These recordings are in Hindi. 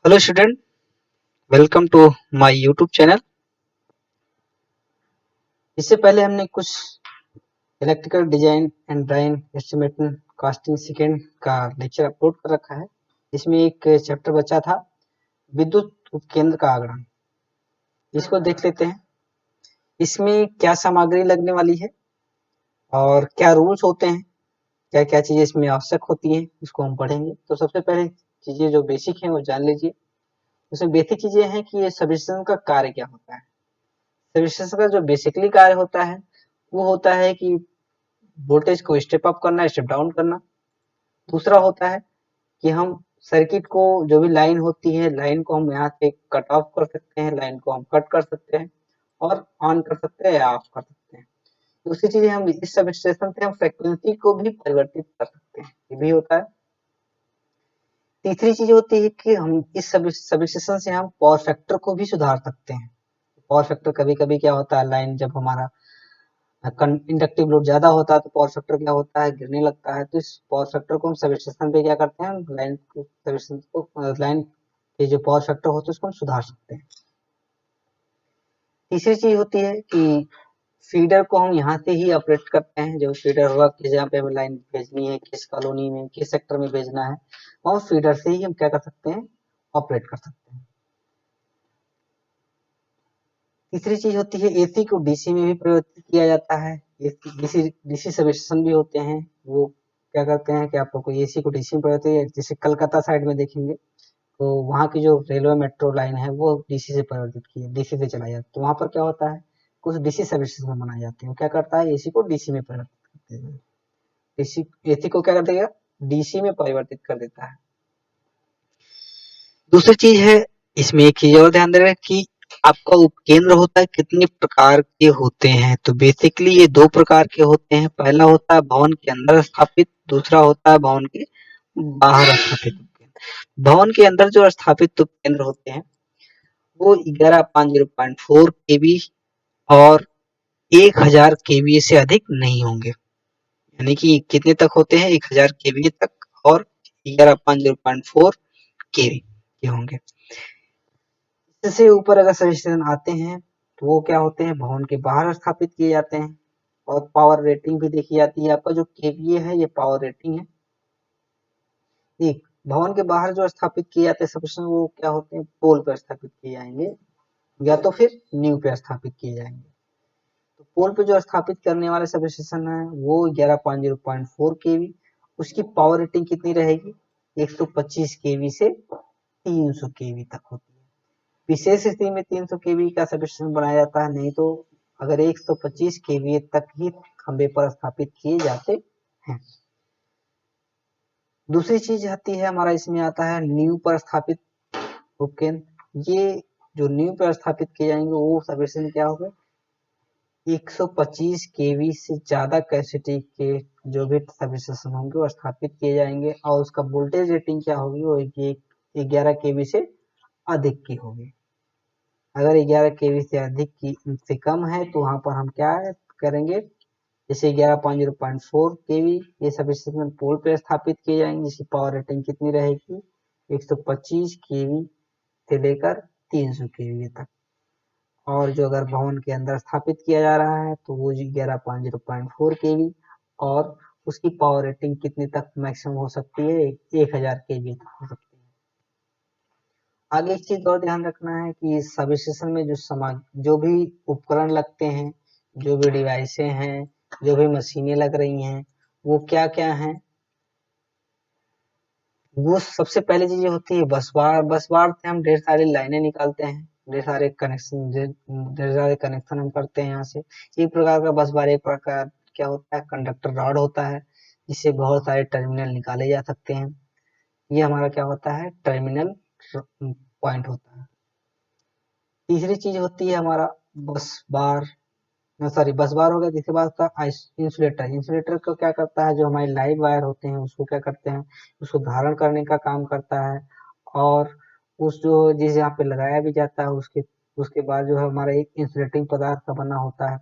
Hello student, welcome to my YouTube channel। इससे पहले हमने कुछ electrical design and drawing estimation casting second का लेक्चर अपलोड कर रखा है। इसमें एक चैप्टर बचा था विद्युत उपकेंद्र का आगणन। इसको देख लेते हैं। इसमें क्या सामग्री लगने वाली है और क्या रूल्स होते हैं, क्या क्या चीजें इसमें आवश्यक होती हैं, इसको हम पढ़ेंगे। तो सबसे पहले चीजें जो बेसिक है वो जान लीजिए। उसमें बेसिक चीजें हैं कि ये सबस्टेशन का कार्य क्या होता है। सबस्टेशन का जो बेसिकली कार्य होता है वो होता है कि वोल्टेज को स्टेप अप करना, स्टेप डाउन करना। दूसरा होता है कि हम सर्किट को, जो भी लाइन होती है, लाइन को हम यहाँ से कट ऑफ कर सकते हैं, लाइन को हम कट कर सकते हैं और ऑन कर सकते हैं या ऑफ कर सकते हैं। दूसरी चीज हम इस सब स्टेशन से हम फ्रिक्वेंसी को भी परिवर्तित कर सकते हैं, ये भी होता है। तीसरी चीज होती है कि हम इस सब स्टेशन से हम पावर फैक्टर को भी सुधार सकते हैं। पावर फैक्टर कभी कभी क्या होता है, लाइन जब हमारा इंडक्टिव लोड ज्यादा होता है तो पावर फैक्टर क्या होता है, गिरने लगता है। तो इस पावर फैक्टर को हम सब स्टेशन पे क्या करते हैं, लाइन के जो पावर फैक्टर होते हैं उसको हम सुधार सकते हैं। तीसरी चीज होती है कि फीडर को हम यहाँ से ही ऑपरेट करते हैं। जो फीडर होगा कि जहाँ पे हमें लाइन भेजनी है, किस कॉलोनी में, किस सेक्टर में भेजना है, और फीडर से ही हम क्या कर सकते हैं, ऑपरेट कर सकते हैं। तीसरी चीज होती है एसी को डीसी में भी परिवर्तित किया जाता है। डीसी डीसी सबस्टेशन भी होते हैं, वो क्या करते हैं कि आप लोग को एसी को डीसी में परिवर्तित, जैसे कलकत्ता साइड में देखेंगे तो वहाँ की जो रेलवे मेट्रो लाइन है वो डीसी से परिवर्तित की है, डीसी से चलाई जाती है। तो वहाँ पर क्या होता है, कुछ डीसी सबस्टेशन बनाए जाते हैं। वो क्या करता है, एसी को डीसी में परिवर्तित करते हैं। डीसी एसी को क्या कर देगा, डीसी में परिवर्तित कर देता है। दूसरी चीज है, इसमें एक चीज और ध्यान देना कि आपका उपकेंद्र होता है कितने प्रकार के होते हैं। तो बेसिकली ये दो प्रकार के होते हैं। पहला होता है भवन के अंदर स्थापित, दूसरा होता है भवन के बाहर स्थापित उपकेंद्र। भवन के अंदर जो स्थापित उपकेंद्र होते हैं वो 1150.4 केवी और 1000 केवी से अधिक नहीं होंगे। यानी कि कितने तक होते हैं, 1000 केवी तक और 1150.4 केवी के होंगे। इससे ऊपर अगर सजेशन आते हैं तो वो क्या होते हैं, भवन के बाहर स्थापित किए जाते हैं। और पावर रेटिंग भी देखी जाती है। आपका जो केवीए है ये पावर रेटिंग है। एक भवन के बाहर जो स्थापित किए जाते हैं सबस्टेशन, वो क्या होते हैं, पोल पर स्थापित किए जाएंगे या तो फिर नींव पे स्थापित किए जाएंगे। तो पोल पे जो स्थापित करने वाले सबस्टेशन है वो 1150.4 केवी, उसकी पावर रेटिंग कितनी रहेगी, 125 केवी से 300 केवी तक होती है। विशेष स्थिति में 300 केवी का सबस्टेशन बनाया जाता है, नहीं तो अगर 125 केवी तक ही खंबे पर स्थापित किए जाते हैं। दूसरी चीज आती है हमारा, इसमें आता है नींव पर स्थापित उपकेंद्र। ये जो नींव पर स्थापित किए जाएंगे वो सबस्टेशन क्या होगा, 125 केवी से ज्यादा कैपेसिटी के जो भी सबस्टेशन होंगे वो स्थापित किए जाएंगे और उसका वोल्टेज रेटिंग क्या होगी, वो 11 केवी से अधिक की होगी। अगर 11 केवी से अधिक की से कम है तो वहां पर हम क्या करेंगे, जैसे 11.0.4 केवी ये सबस्टेशन पोल पे स्थापित किए जाएंगे, जिसकी पावर रेटिंग कितनी रहेगी, 125 केवी से लेकर 300 केवी तक। और जो अगर भवन के अंदर स्थापित किया जा रहा है तो वो 11.0.4 केवी और उसकी पावर रेटिंग कितनी तक मैक्सिमम हो सकती है, 1000 केवी तक हो सकती है। आगे एक चीज और ध्यान रखना है कि सब स्टेशन में जो भी उपकरण लगते हैं, जो भी डिवाइसें हैं, जो भी मशीनें लग रही हैं, वो क्या क्या हैं। वो सबसे पहले चीज होती है बस बार। बस बार से हम ढेर सारी लाइनें निकालते हैं, ढेर सारे कनेक्शन हम करते हैं यहाँ से। एक प्रकार का बस बार, एक प्रकार क्या होता है, कंडक्टर रॉड होता है, जिससे बहुत सारे टर्मिनल निकाले जा सकते हैं। ये हमारा क्या होता है, टर्मिनल पॉइंट होता है। तीसरी चीज होती है हमारा बस बार, सॉरी बस बार हो गया। तीसरी बात का इंसुलेटर। इंसुलेटर को क्या करता है, जो हमारे लाइव वायर होते हैं उसको क्या करते हैं, उसको धारण करने का काम करता है। और उस जो जिस यहाँ पे लगाया भी जाता है उसके उसके बाद जो है हमारा एक इंसुलेटिंग पदार्थ का बना होता है,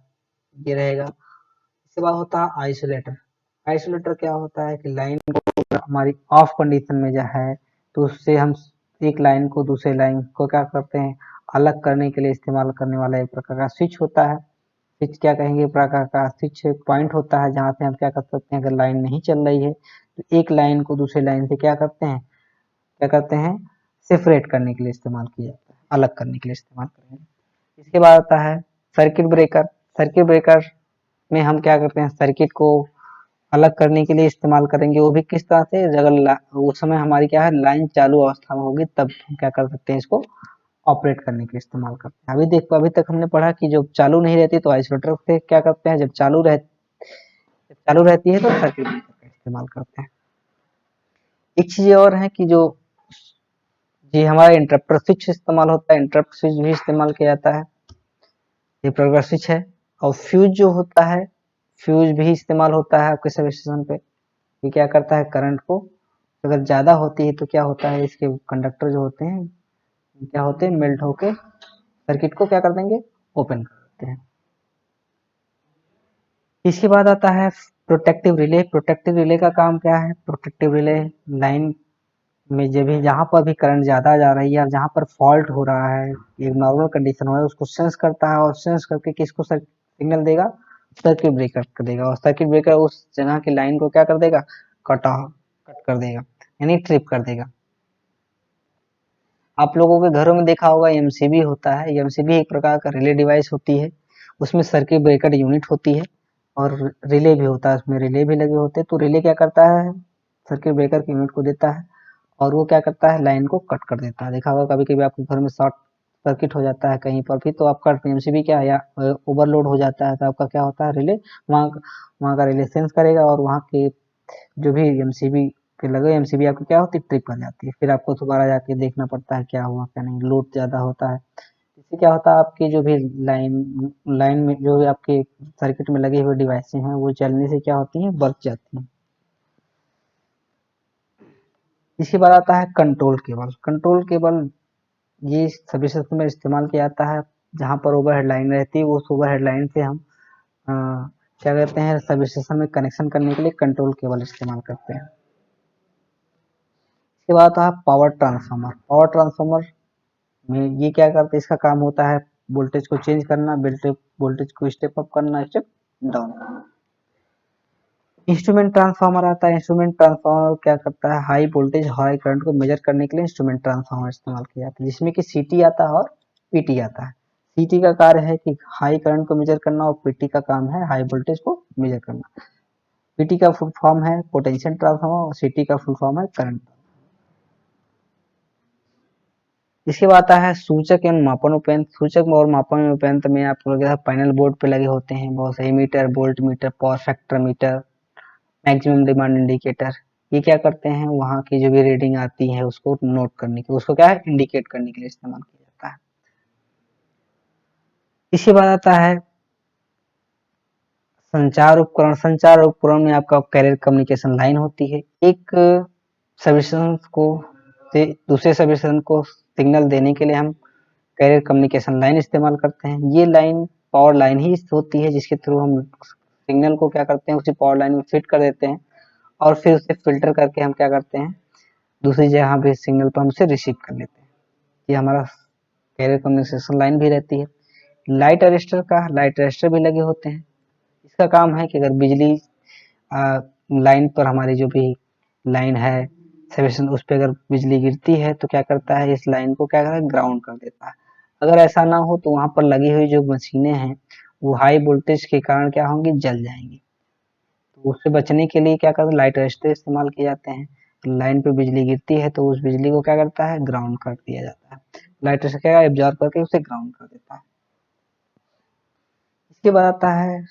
ये रहेगा। इसके बाद होता है आइसोलेटर। आइसोलेटर क्या होता है कि लाइन हमारी ऑफ कंडीशन में जो है तो उससे हम एक लाइन को दूसरे लाइन को क्या करते हैं, अलग करने के लिए इस्तेमाल करने वाला एक प्रकार का स्विच होता है। स्विच क्या कहेंगे, प्रकार का स्विच पॉइंट होता है जहाँ से हम क्या कर सकते हैं, अगर लाइन नहीं चल रही है तो एक लाइन को दूसरे लाइन से क्या करते हैं, सेपरेट करने के लिए इस्तेमाल किया जाता है, अलग करने के लिए इस्तेमाल करेंगे। इसके बाद आता है सर्किट ब्रेकर। सर्किट ब्रेकर में हम क्या करते हैं, सर्किट को अलग करने के लिए इस्तेमाल करेंगे, वो भी किस तरह से, अगर उस समय हमारी क्या है, लाइन चालू अवस्था में होगी तब हम क्या कर सकते हैं, इसको ऑपरेट करने के लिए इस्तेमाल करते हैं। अभी देखो, अभी तक हमने पढ़ा कि जब चालू नहीं रहती तो आइसोलेटर से क्या करते हैं, जब चालू रहती है तो सर्किट ब्रेकर का इस्तेमाल करते हैं। एक चीज और है कि जो जी हमारा इंटरप्टर स्विच इस्तेमाल होता है, इंटरप्ट स्विच भी इस्तेमाल किया जाता है, ये प्रोग्रेस स्विच है। और फ्यूज जो होता है, फ्यूज भी इस्तेमाल होता है आपके सब स्टेशन पे। ये क्या करता है, करंट को अगर ज्यादा होती है तो क्या होता है, इसके कंडक्टर जो होते हैं क्या होते हैं, मेल्ट होके सर्किट को क्या कर देंगे, ओपन कर देते हैं। इसके बाद आता है प्रोटेक्टिव रिले। प्रोटेक्टिव रिले का काम क्या है, प्रोटेक्टिव रिले लाइन में जब भी जहाँ पर भी करंट ज्यादा जा रही है, जहाँ पर फॉल्ट हो रहा है, एक नॉर्मल कंडीशन हो रहा है, उसको सेंस करता है और सेंस करके किसको सिग्नल देगा, सर्किट ब्रेकर को देगा। और सर्किट ब्रेकर उस जगह की लाइन को क्या कर देगा, कट कर देगा, यानी ट्रिप कर देगा। आप लोगों के घरों में देखा होगा एमसीबी होता है, एमसीबी एक प्रकार का रिले डिवाइस होती है, उसमें सर्किट ब्रेकर यूनिट होती है और रिले भी होता है, उसमें रिले भी लगे होते हैं। तो रिले क्या करता है, सर्किट ब्रेकर की यूनिट को देता है और वो क्या करता है, लाइन को कट कर देता है। देखा होगा कभी कभी आपके घर में शॉर्ट सर्किट हो जाता है कहीं पर भी, तो आपका एमसीबी क्या है, या ओवरलोड हो जाता है, तो आपका क्या होता है, रिले वहाँ वहाँ का रिले सेंस करेगा और वहाँ के जो भी एमसीबी के लगे एमसीबी आपकी क्या होती है, ट्रिप कर जाती है। फिर आपको दोबारा जाके देखना पड़ता है क्या हुआ क्या नहीं, लोड ज्यादा होता है। इससे क्या होता है, आपकी जो भी लाइन में जो भी आपके सर्किट में लगे हुए डिवाइसें हैं वो चलने से क्या होती हैं, बच जाती हैं। इसके बाद आता है कंट्रोल केबल। कंट्रोल केबल ये सभी सिस्टम में इस्तेमाल किया जाता है, जहाँ पर ओवरहेड लाइन रहती है उस ओवरहेड लाइन से हम अ, क्या करते हैं, सभी सिस्टम में कनेक्शन करने के लिए कंट्रोल केबल इस्तेमाल करते हैं। इसके बाद आता है पावर ट्रांसफार्मर। पावर ट्रांसफार्मर में ये क्या करते हैं, इसका काम होता है वोल्टेज को चेंज करना, वोल्टेज को स्टेप अप करना, स्टेप डाउन करना। इंस्ट्रूमेंट ट्रांसफार्मर आता है। इंस्ट्रूमेंट ट्रांसफार्मर क्या करता है, हाई वोल्टेज हाई करंट को मेजर करने के लिए इंस्ट्रूमेंट ट्रांसफार्मर इस्तेमाल किया जाता है, जिसमें कि सीटी आता है और पीटी आता है। सीटी का कार्य है कि हाई करंट को मेजर करना और पीटी का काम है हाई वोल्टेज को मेजर करना। पीटी का फुल फॉर्म है पोटेंशियल ट्रांसफार्मर और सीटी का फुल फॉर्म है करंट। इसके बाद आता है सूचक एवं मापन उपयंत्र। सूचक और मापन उपयंत्र में आप लोग पैनल बोर्ड पे लगे होते हैं बहुत से meter, volt meter, power factor meter, maximum demand indicator. ये क्या करते हैं, वहां की जो भी रीडिंग आती है उसको नोट करने के, उसको क्या है, इंडिकेट करने के लिए इस्तेमाल किया जाता है। इसके बाद आता है संचार उपकरण। संचार उपकरण में आपका कैरियर कम्युनिकेशन लाइन होती है। एक सबस्टेशन को से दूसरे सबस्टेशन को सिग्नल देने के लिए हम कैरियर कम्युनिकेशन लाइन इस्तेमाल करते हैं। ये लाइन पावर लाइन ही होती है जिसके थ्रू हम सिग्नल को क्या करते हैं, उसी पावर लाइन में फिट कर देते हैं और फिर उसे फिल्टर करके हम क्या करते हैं, दूसरी जगह पे सिग्नल पर हम उसे रिसीव कर लेते हैं। ये हमारा कैरियर कम्युनिकेशन लाइन भी रहती है। लाइट अरेस्टर भी लगे होते हैं। इसका काम है कि अगर बिजली लाइन पर हमारी जो भी लाइन है सबस्टेशन, उस पर अगर बिजली गिरती है तो क्या करता है, इस लाइन को क्या करता है, ग्राउंड कर देता है। अगर ऐसा ना हो तो वहां पर लगी हुई जो मशीनें हैं वो हाई वोल्टेज के कारण क्या होंगी, जल जाएंगी। तो उससे बचने के लिए क्या करते हैं, लाइट अरेस्टर इस्तेमाल किए जाते हैं। लाइन पे बिजली गिरती है तो उस बिजली को क्या करता है, ग्राउंड कर दिया जाता है। लाइट अरेस्टर क्या एब्जॉर्ब करके उसे ग्राउंड कर देता है। इसके बाद आता है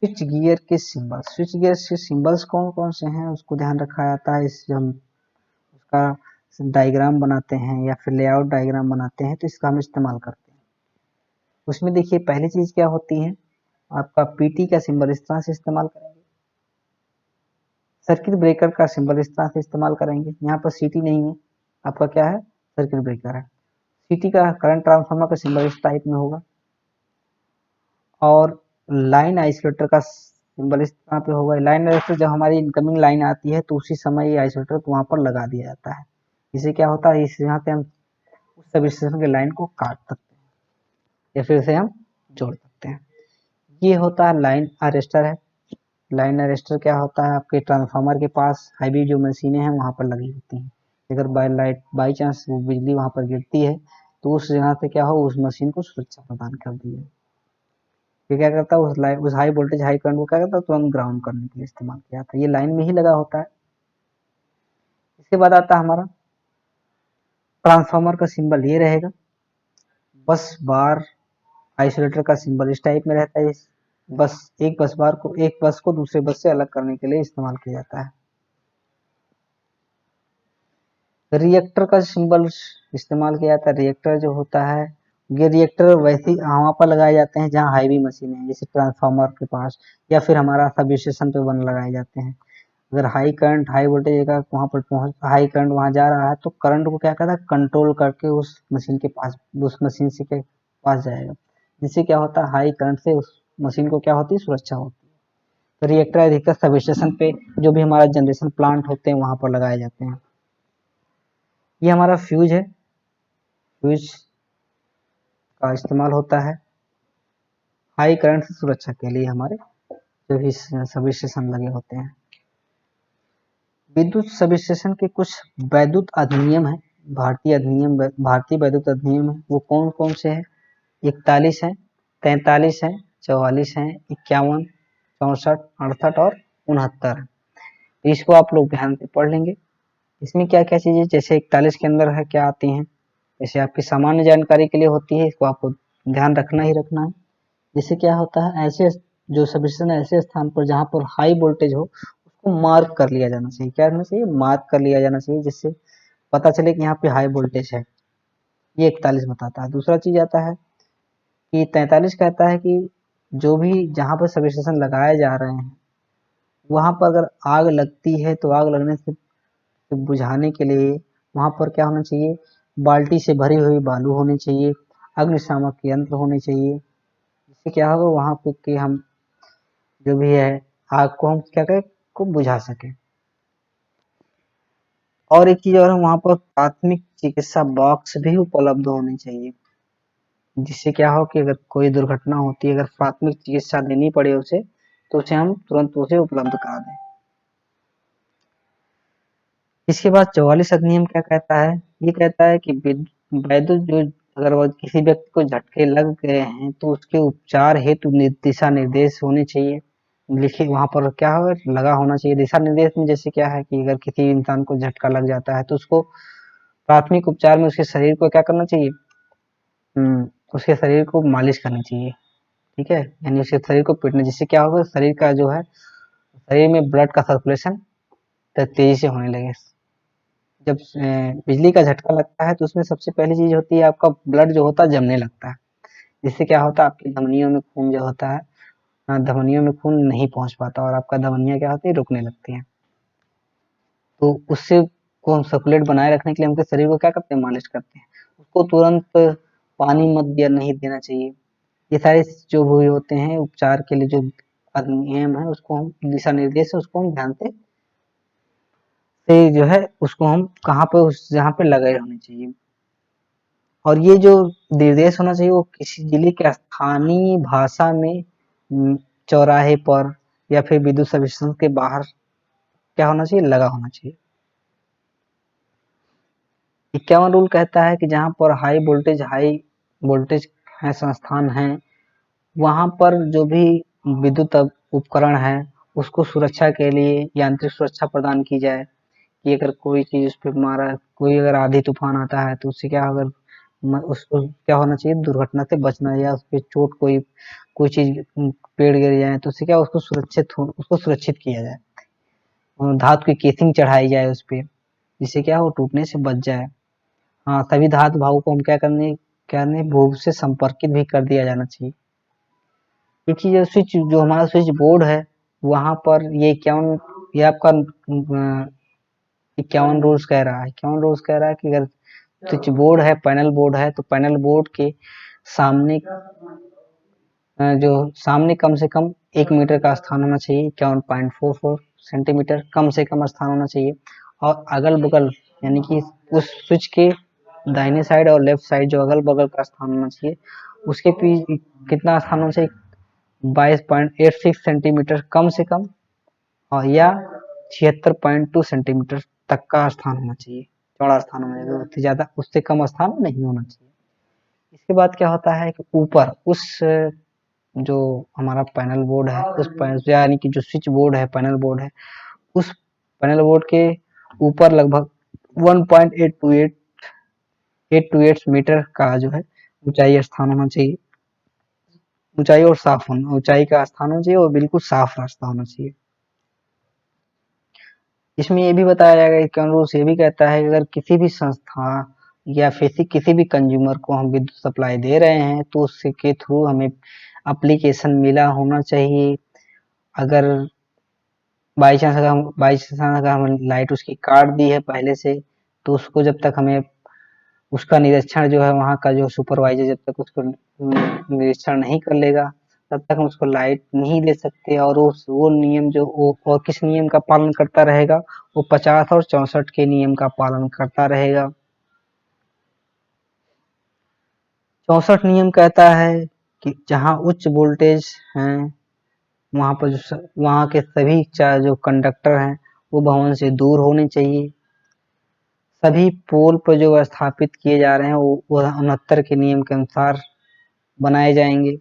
स्विच गियर के सिंबल। स्विच गियर के सिंबल्स कौन कौन से हैं उसको ध्यान रखा जाता है। इससे हम उसका डायग्राम बनाते हैं या फिर लेआउट डायग्राम बनाते हैं तो इसका हम इस्तेमाल करते हैं। उसमें देखिए पहली चीज क्या होती है, आपका पीटी का सिंबल इस तरह से इस्तेमाल करेंगे, सर्किट ब्रेकर का सिंबल इस तरह से इस्तेमाल करेंगे। यहाँ पर सीटी नहीं है, आपका क्या है, सर्किट ब्रेकर है। सीटी का करंट ट्रांसफार्मर का सिंबल इस टाइप में होगा और लाइन आइसोलेटर का सिंबल इस तरह पे होगा। लाइन आइसोलेटर जब हमारी इनकमिंग लाइन आती है तो उसी समय ये आइसोलेटर वहां पर लगा दिया जाता है। इससे क्या होता है, इस यहाँ पे हम उस सब स्टेशन के लाइन को काट सकते हैं या फिर इसे हम जोड़ सकते हैं। ये होता है लाइन अरेस्टर है। लाइन अरेस्टर क्या होता है, आपके ट्रांसफार्मर के पास हैवी जो मशीनें हैं वहां पर लगी होती हैं। अगर बाई चांस वो बिजली वहां पर गिरती है तो उस जगह से क्या हो, उस मशीन को सुरक्षा प्रदान कर दी है। ये क्या करता है, उस हाई वोल्टेज हाई करंट को क्या करता है, तुरंत ग्राउंड करने के लिए इस्तेमाल किया जाता है। ये लाइन में ही लगा होता है। इसके बाद आता है हमारा ट्रांसफार्मर का सिंबल, ये रहेगा। बस बार आइसोलेटर का सिंबल इस टाइप में रहता है। बस एक बस को दूसरे बस से अलग करने के लिए इस्तेमाल किया जाता है। रिएक्टर का सिंबल इस्तेमाल किया जाता है। रिएक्टर जो होता है, ये रिएक्टर वैसे वहां पर लगाए जाते हैं जहाँ हाईवी मशीन है, जैसे ट्रांसफार्मर के पास या फिर हमारा सब स्टेशन पे बन लगाए जाते हैं। अगर हाई करंट हाई वोल्टेज का वहां पर पहुंच हाई करंट वहां जा रहा है तो करंट को क्या करता है, कंट्रोल करके उस मशीन के पास, उस मशीन से के पास जाएगा, जिससे क्या होता है, हाई करंट से उस मशीन को क्या होती है, सुरक्षा होती है। तो रिएक्टर अधिकतर सब स्टेशन पे जो भी हमारा जनरेशन प्लांट होते हैं वहां पर लगाए जाते हैं। ये हमारा फ्यूज है। फ्यूज का इस्तेमाल होता है हाई करंट से सुरक्षा के लिए, हमारे जो भी सब स्टेशन लगे होते हैं। विद्युत सब स्टेशन के कुछ वैद्युत अधिनियम है, भारतीय वैद्युत अधिनियम है। वो कौन कौन से है, 41 है, 43 है, 44 है, 51, 64, 68 और 69 है। इसको आप लोग ध्यान से पढ़ लेंगे। इसमें क्या क्या चीजें, जैसे 41 के अंदर है क्या आती हैं, जैसे आपकी सामान्य जानकारी के लिए होती है, इसको आपको ध्यान रखना ही रखना है। जिससे क्या होता है, ऐसे जो सब स्टेशन ऐसे स्थान पर जहाँ पर हाई वोल्टेज हो उसको मार्क कर लिया जाना चाहिए। क्या करना चाहिए, मार्क कर लिया जाना चाहिए, जिससे पता चले कि यहाँ पे हाई वोल्टेज है। ये 41 बताता है। दूसरा चीज आता है कि 43 कहता है कि जो भी जहाँ पर सब स्टेशन लगाए जा रहे हैं वहां पर अगर आग लगती है तो आग लगने से बुझाने के लिए वहां पर क्या होना चाहिए, बाल्टी से भरी हुई बालू होनी चाहिए, अग्निशामक यंत्र होने चाहिए। इससे क्या होगा, वहां पे कि हम जो भी है आग को हम क्या करें, को बुझा सके। और एक चीज और, वहां पर प्राथमिक चिकित्सा बॉक्स भी उपलब्ध होने चाहिए, जिससे क्या हो कि अगर कोई दुर्घटना होती है, अगर प्राथमिक चिकित्सा देनी पड़े उसे, तो उसे हम तुरंत उसे उपलब्ध करा दें। इसके बाद 44 अधिनियम क्या कहता है, ये कहता है कि वैद्युत जो अगर वो किसी व्यक्ति को झटके लग गए हैं तो उसके उपचार हेतु दिशा निर्देश होने चाहिए। लिखे वहां पर क्या हो लगा होना चाहिए दिशा निर्देश में। जैसे क्या है कि अगर किसी इंसान को झटका लग जाता है तो उसको प्राथमिक उपचार में उसके शरीर को क्या करना चाहिए, उसके शरीर को मालिश करनी चाहिए। ठीक है, यानी उसके शरीर को पीटना, जिससे क्या होगा, शरीर का जो है शरीर में ब्लड का सर्कुलेशन तेजी से होने लगे। जब बिजली का झटका लगता है तो उसमें सबसे पहली चीज होती है, आपका ब्लड जो होता है जमने लगता है, जिससे क्या होता है, आपकी धमनियों में खून जो होता है, धमनियों में खून नहीं पहुंच पाता और आपका धमनियां क्या होती है, रुकने लगती हैं। तो उससे को हम सर्कुलेट बनाए रखने के लिए हम शरीर को क्या करते हैं, मालिश करते हैं। उसको तुरंत पानी मत दिया नहीं देना चाहिए। ये सारे जो भी होते हैं उपचार के लिए जो नियम है, उसको हम दिशा निर्देश है, उसको हम ध्यान से जो है उसको हम कहाँ पे उस जहाँ पे लगे होने चाहिए। और ये जो निर्देश होना चाहिए वो किसी जिले के स्थानीय भाषा में चौराहे पर या फिर विद्युत सब स्टेशन के बाहर क्या होना चाहिए, लगा होना चाहिए। 51 रूल कहता है कि जहाँ पर हाई वोल्टेज है संस्थान है, वहां पर जो भी विद्युत उपकरण है उसको सुरक्षा के लिए यांत्रिक सुरक्षा प्रदान की जाए, कि अगर कोई चीज उस पर मारा, कोई अगर आधी तूफान आता है तो उससे क्या अगर उसको क्या होना चाहिए, दुर्घटना से बचना, या उस पर चोट कोई कोई चीज पेड़ गिर जाए तो उससे क्या उसको सुरक्षित किया जाए, और धातु की केसिंग चढ़ाई जाए उस पर, जिससे क्या हो टूटने से बच जाए। हाँ, सभी धातु भागों को हम क्या करने भूग से संपर्कित भी कर दिया जाना चाहिए। क्योंकि जो हमारा स्विच बोर्ड है वहां पर ये 51, ये आपका 51 रूल्स कह रहा है, 51 रूल्स कह रहा है कि अगर स्विच बोर्ड है, पैनल बोर्ड है, तो पैनल बोर्ड के सामने जो सामने कम से कम 1 मीटर का स्थान होना चाहिए, 51.44 सेंटीमीटर कम से कम स्थान होना चाहिए। और अगल बगल यानी कि उस स्विच के दाहिने साइड और लेफ्ट साइड जो अगल बगल का स्थान होना चाहिए उसके कितना स्थान होना चाहिए 22.86 सेंटीमीटर कम से कम, और या 76.2 सेंटीमीटर तक का स्थान होना चाहिए, चौड़ा स्थान होना चाहिए, उससे ज्यादा उससे कम स्थान नहीं होना चाहिए। इसके बाद क्या होता है कि ऊपर उस जो हमारा पैनल बोर्ड है उस यानी कि जो स्विच बोर्ड है पैनल बोर्ड है उस पैनल बोर्ड के ऊपर लगभग 1.828 मीटर का जो है ऊंचाई स्थान होना चाहिए, ऊंचाई और साफ होना, ऊंचाई का स्थान होना चाहिए और बिल्कुल साफ रास्ता होना चाहिए। इसमें ये भी बताया जाएगा कि रूल्स ये भी कहता है कि अगर किसी भी संस्था या फिर किसी भी कंज्यूमर को हम विद्युत सप्लाई दे रहे हैं तो उसके के थ्रू हमें एप्लीकेशन मिला होना चाहिए। अगर बाई चांस अगर हम लाइट उसकी काट दी है पहले से तो उसको जब तक हमें उसका निरीक्षण जो है वहाँ का जो सुपरवाइजर जब तक उसको निरीक्षण नहीं कर लेगा तब तक हम उसको लाइट नहीं दे सकते। और वो नियम जो वो और किस नियम का पालन करता रहेगा, वो 50 और 64 के नियम का पालन करता रहेगा। 64 नियम कहता है कि जहाँ उच्च वोल्टेज है वहाँ पर वहाँ के सभी जो कंडक्टर हैं वो भवन से दूर होने चाहिए। सभी पोल पर जो स्थापित किए जा रहे हैं वो 69 के नियम के अनुसार बनाए जाएंगे।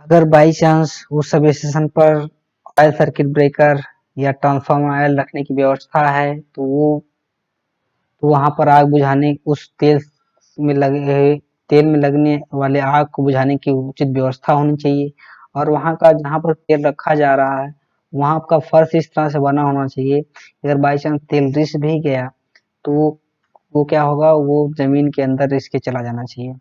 अगर बाई चांस उस सब स्टेशन पर ऑयल सर्किट ब्रेकर या ट्रांसफार्मर ऑयल रखने की व्यवस्था है तो वहां पर आग बुझाने उस तेल में लगने वाले आग को बुझाने की उचित व्यवस्था होनी चाहिए। और वहां का जहां पर तेल रखा जा रहा है वहां का फर्श इस तरह से बना होना चाहिए अगर बाई चांस तेल रिस भी गया तो वो क्या होगा, वो जमीन के अंदर रिस के चला जाना चाहिए।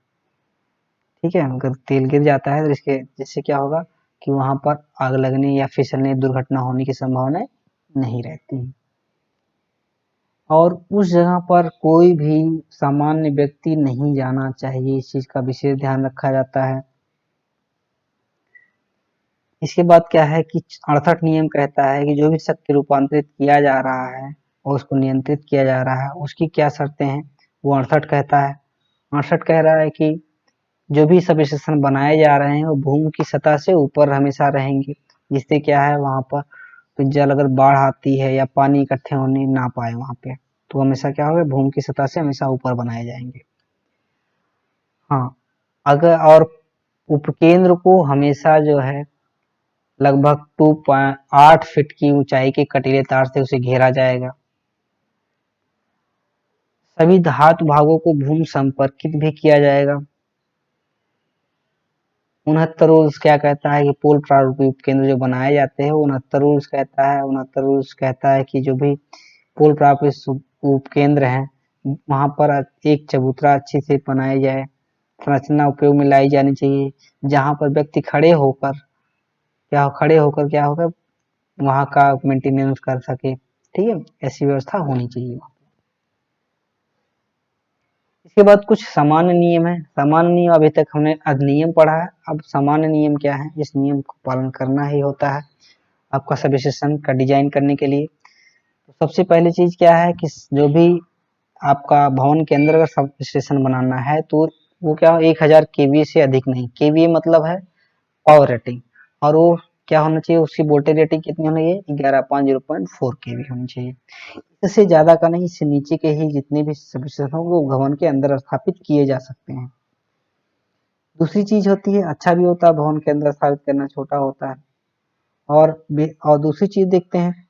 ठीक है, अगर तेल गिर जाता है तो जिससे क्या होगा कि वहां पर आग लगने या फिसलने दुर्घटना होने की संभावना नहीं रहती। और उस जगह पर कोई भी सामान्य व्यक्ति नहीं जाना चाहिए, इस चीज का विशेष ध्यान रखा जाता है। इसके बाद क्या है कि 68 नियम कहता है कि जो भी शक्ति रूपांतरित किया जा रहा है और उसको नियंत्रित किया जा रहा है उसकी क्या शर्तें हैं, वो 68 कहता है। 68 कह रहा है कि जो भी सब स्टेशन बनाए जा रहे हैं वो भूमि की सतह से ऊपर हमेशा रहेंगे, जिससे क्या है वहां पर जल अगर बाढ़ आती है या पानी इकट्ठे होने ना पाए वहां पे तो हमेशा क्या होगा भूमि की सतह से हमेशा ऊपर बनाए जाएंगे। हाँ, अगर और उपकेंद्र को हमेशा जो है लगभग 2.8 फीट की ऊंचाई के कटीले तार से उसे घेरा जाएगा। सभी धातु भागों को भूमि संपर्कित भी किया जाएगा। 69 रूल्स क्या कहता है कि पोल प्रारूपी उपकेंद्र जो बनाए जाते हैं 69 रूल्स कहता है कि जो भी पोल प्रारूपी उपकेंद्र है वहां पर एक चबूतरा अच्छी से बनाया जाए, संरचना उपयोग में लाई जानी चाहिए जहां पर व्यक्ति खड़े होकर क्या होगा वहां का मेंटेनेंस कर सके। ठीक है, ऐसी व्यवस्था होनी चाहिए। इसके बाद कुछ सामान्य नियम है। सामान्य नियम अभी तक हमने अधिनियम पढ़ा है, अब सामान्य नियम क्या है, इस नियम को पालन करना ही होता है आपका सब स्टेशन का डिजाइन करने के लिए। तो सबसे पहली चीज क्या है कि जो भी आपका भवन के अंदर अगर सब स्टेशन बनाना है तो वो क्या 1000 केवीए से अधिक नहीं, केवीए मतलब है पावर रेटिंग, और वो क्या होना चाहिए उसकी वोल्टेज रेटिंग कितनी होनी चाहिए 11.0.4 केवी होनी चाहिए। इससे ज्यादा का नहीं, इससे नीचे के ही जितने भी सब स्टेशन होंगे वो भवन के अंदर स्थापित किए जा सकते हैं। दूसरी चीज होती है, अच्छा भी होता है भवन के अंदर स्थापित करना, छोटा होता है। और दूसरी चीज देखते हैं,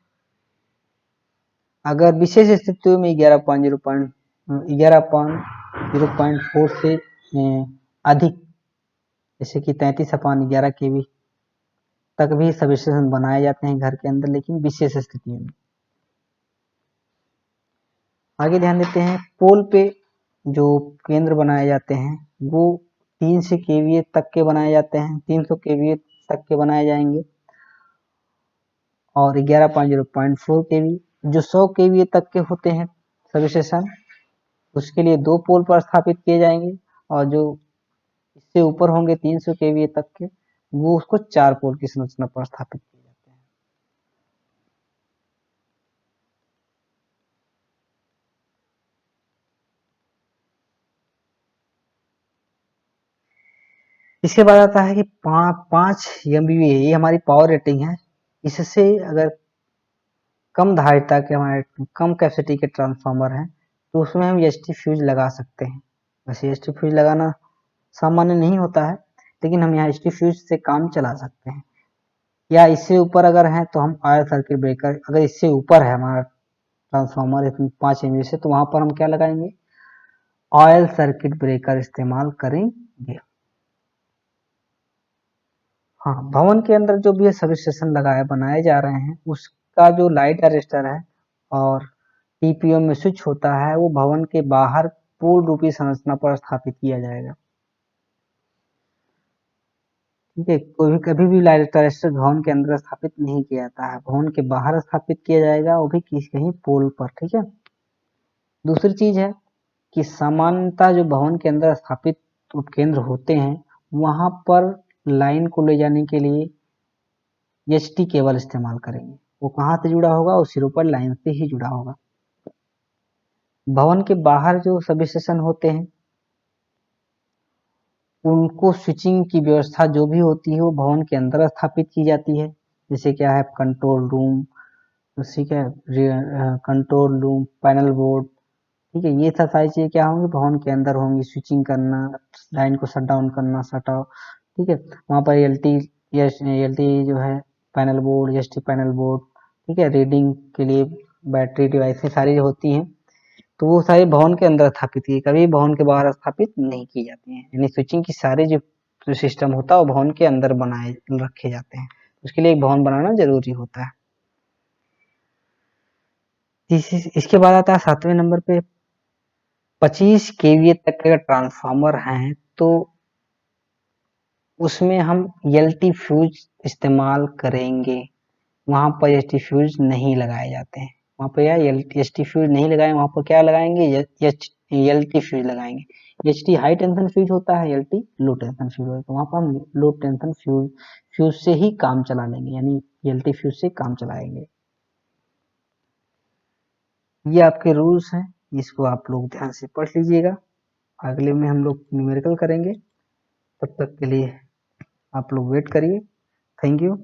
अगर विशेष स्थितियों में 11.0.4 से अधिक जैसे कि 33/11 केवी तक भी सब स्टेशन बनाए जाते हैं घर के अंदर, लेकिन विशेष स्थितियों में। आगे ध्यान देते हैं, पोल पे जो केंद्र बनाए जाते हैं वो 300 केवीए तक के बनाए जाते हैं, 300 केवीए तक के बनाए जाएंगे। और 11.0.4 केवी जो 100 केवीए तक के होते हैं सब स्टेशन उसके लिए 2 पोल पर स्थापित किए जाएंगे, और जो इससे ऊपर होंगे 300 केवीए तक के वो उसको 4 पोल की संरचना पर स्थापित किए जाते हैं। इसके बाद आता है कि 5 MVA, ये हमारी पावर रेटिंग है। इससे अगर कम धारिता के, हमारे कम कैपेसिटी के ट्रांसफार्मर हैं तो उसमें हम एचटी फ्यूज लगा सकते हैं। वैसे एचटी फ्यूज लगाना सामान्य नहीं होता है, लेकिन हम यहाँ एचटी फ्यूज से काम चला सकते हैं। या इससे ऊपर अगर है तो हम ऑयल सर्किट ब्रेकर, अगर इससे ऊपर है हमारा ट्रांसफार्मर 5 MVA से, तो वहां पर हम क्या लगाएंगे, ऑयल सर्किट ब्रेकर इस्तेमाल करेंगे। हाँ, भवन के अंदर जो भी सब स्टेशन बनाए जा रहे हैं, उसका जो लाइट अरेस्टर है और टीपीओ में स्विच होता है, वो भवन के बाहर पूर्ण रूपी संरचना पर स्थापित किया जाएगा। ठीक है, कोई भी कभी भी लाइट अरेस्टर भवन के अंदर स्थापित नहीं किया जाता है, भवन के बाहर स्थापित किया जाएगा, वो भी कहीं पोल पर। ठीक है। दूसरी चीज है कि सामान्यतः जो भवन के अंदर स्थापित उपकेंद्र होते हैं, वहां पर लाइन को ले जाने के लिए एचटी केबल इस्तेमाल करेंगे। वो कहाँ से जुड़ा होगा, उस सिरों पर लाइन से ही जुड़ा होगा। भवन के बाहर जो सब स्टेशन होते हैं, उनको स्विचिंग की व्यवस्था जो भी होती है वो भवन के अंदर स्थापित की जाती है। जैसे क्या है, कंट्रोल रूम, ठीक है, कंट्रोल रूम, पैनल बोर्ड, ठीक है, ये सब सारी चीजें क्या होंगी, भवन के अंदर होंगी। स्विचिंग करना, लाइन को शट डाउन करना, शट ऑफ, ठीक है। वहां पर एलटी जो है, panel board, ST panel board, ठीक है, रीडिंग के लिए बैटरी डिवाइस सारी होती हैं, तो वो सारी भवन के अंदर स्थापित की, कभी भवन के बाहर स्थापित नहीं की जाती हैं। यानी स्विचिंग की सारे जो सिस्टम होता है वो भवन के अंदर बनाए रखे जाते हैं। उसके लिए एक भवन बनाना जरूरी होता है। इसके बाद आता है 7वें नंबर पे, 25 केवीए तक का ट्रांसफार्मर है तो उसमें हम एलटी फ्यूज इस्तेमाल करेंगे। वहां पर एचटी फ्यूज नहीं लगाए जाते हैं। वहां पर या एचटी फ्यूज नहीं लगाए, वहां पर क्या लगाएंगे, एलटी फ्यूज लगाएंगे। एचटी हाई टेंशन फ्यूज होता है, एलटी लो टेंशन फ्यूज होता है, तो वहां पर हम लो टेंशन फ्यूज से ही काम चला लेंगे, यानी एलटी फ्यूज से काम चलाएंगे। ये आपके रूल्स हैं, इसको आप लोग ध्यान से पढ़ लीजिएगा। अगले में हम लोग न्यूमेरिकल करेंगे, तब तक के लिए आप लोग वेट करिए। Thank you.